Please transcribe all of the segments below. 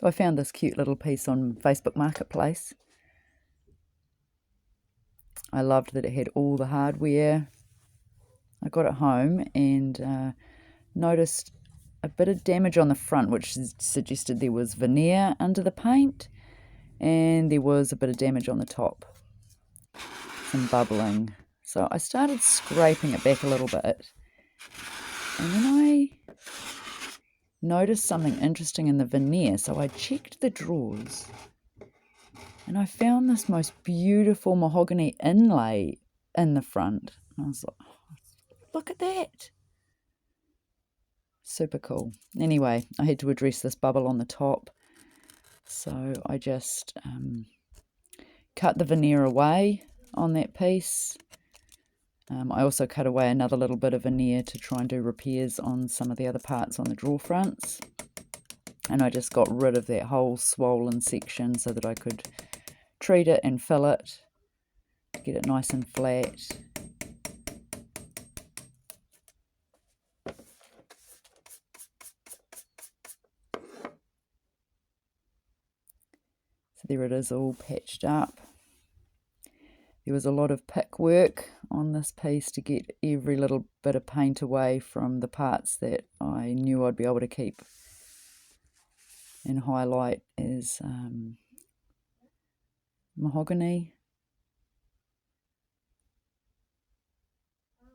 So I found this cute little piece on Facebook Marketplace. I loved that it had all the hardware. I got it home and noticed a bit of damage on the front, which suggested there was veneer under the paint, and there was a bit of damage on the top, some bubbling. So I started scraping it back a little bit, and then I noticed something interesting in the veneer. So I checked the drawers, and I found this most beautiful mahogany inlay in the front. I was like, look at that. Super cool. Anyway, I had to address this bubble on the top. So I just cut the veneer away on that piece. I also cut away another little bit of veneer to try and do repairs on some of the other parts on the drawer fronts. And I just got rid of that whole swollen section so that I could treat it and fill it, get it nice and flat. So there it is, all patched up. There was a lot of pick work on this piece to get every little bit of paint away from the parts that I knew I'd be able to keep and highlight as mahogany.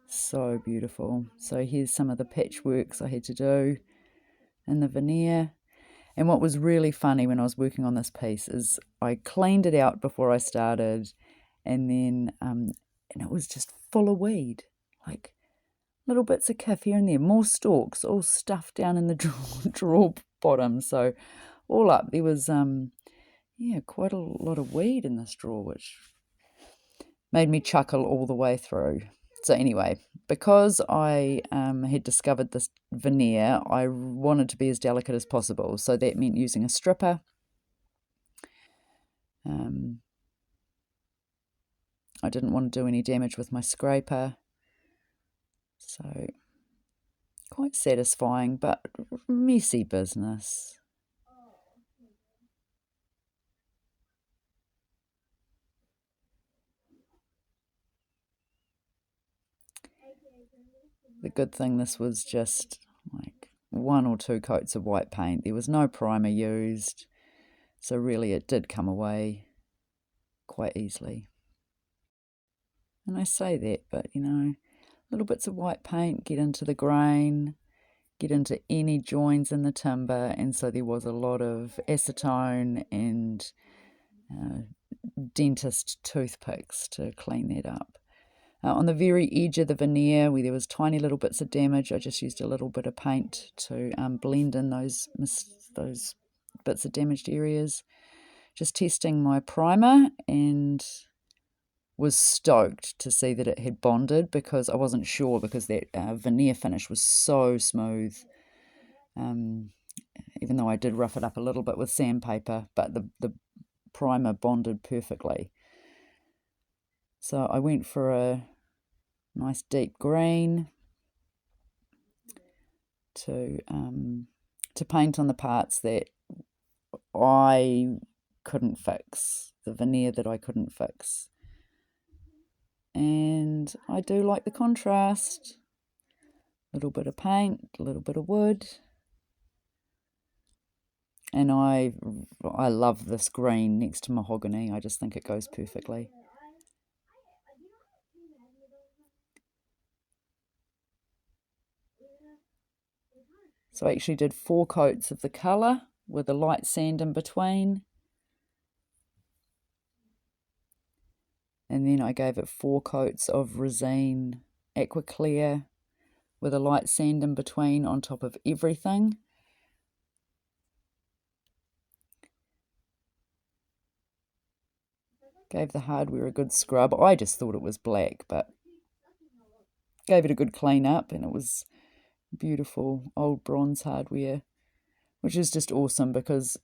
So beautiful. So here's some of the patchworks I had to do in the veneer. And what was really funny when I was working on this piece is I cleaned it out before I started, and then and it was just full of weed, like little bits of kif here and there, more stalks all stuffed down in the drawer bottom. So all up there was quite a lot of weed in this drawer, which made me chuckle all the way through. So anyway, because I had discovered this veneer, I wanted to be as delicate as possible. So that meant using a stripper. I didn't want to do any damage with my scraper. So quite satisfying, but messy business. The good thing, this was just like 1 or 2 coats of white paint. There was no primer used, so really it did come away quite easily. And I say that, but little bits of white paint get into the grain, get into any joins in the timber, and so there was a lot of acetone and dentist toothpicks to clean that up. On the very edge of the veneer where there was tiny little bits of damage, I just used a little bit of paint to blend in those bits of damaged areas. Just testing my primer, and was stoked to see that it had bonded, because I wasn't sure, because that veneer finish was so smooth. Even though I did rough it up a little bit with sandpaper, but the primer bonded perfectly. So I went for a nice deep green to paint on the parts that I couldn't fix, the veneer that I couldn't fix. And I do like the contrast. A little bit of paint, a little bit of wood. And I love this green next to mahogany. I just think it goes perfectly. So I actually did 4 coats of the colour with a light sand in between. And then I gave it 4 coats of Resine Aqua Clear with a light sand in between on top of everything. Gave the hardware a good scrub. I just thought it was black, but gave it a good clean up, and it was beautiful old bronze hardware, which is just awesome, because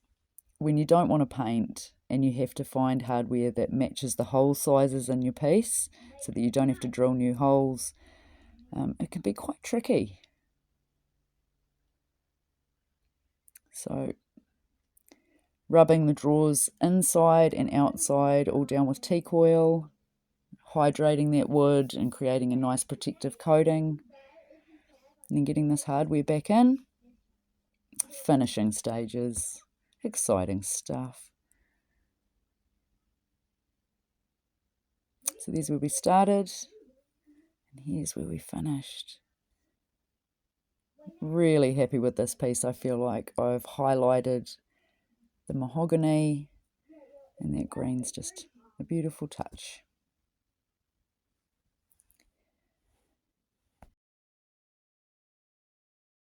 when you don't want to paint and you have to find hardware that matches the hole sizes in your piece so that you don't have to drill new holes, it can be quite tricky. So rubbing the drawers inside and outside all down with teak oil, hydrating that wood and creating a nice protective coating, and then getting this hardware back in. Finishing stages, exciting stuff. So there's where we started, and here's where we finished. Really happy with this piece. I feel like I've highlighted the mahogany, and that green's just a beautiful touch.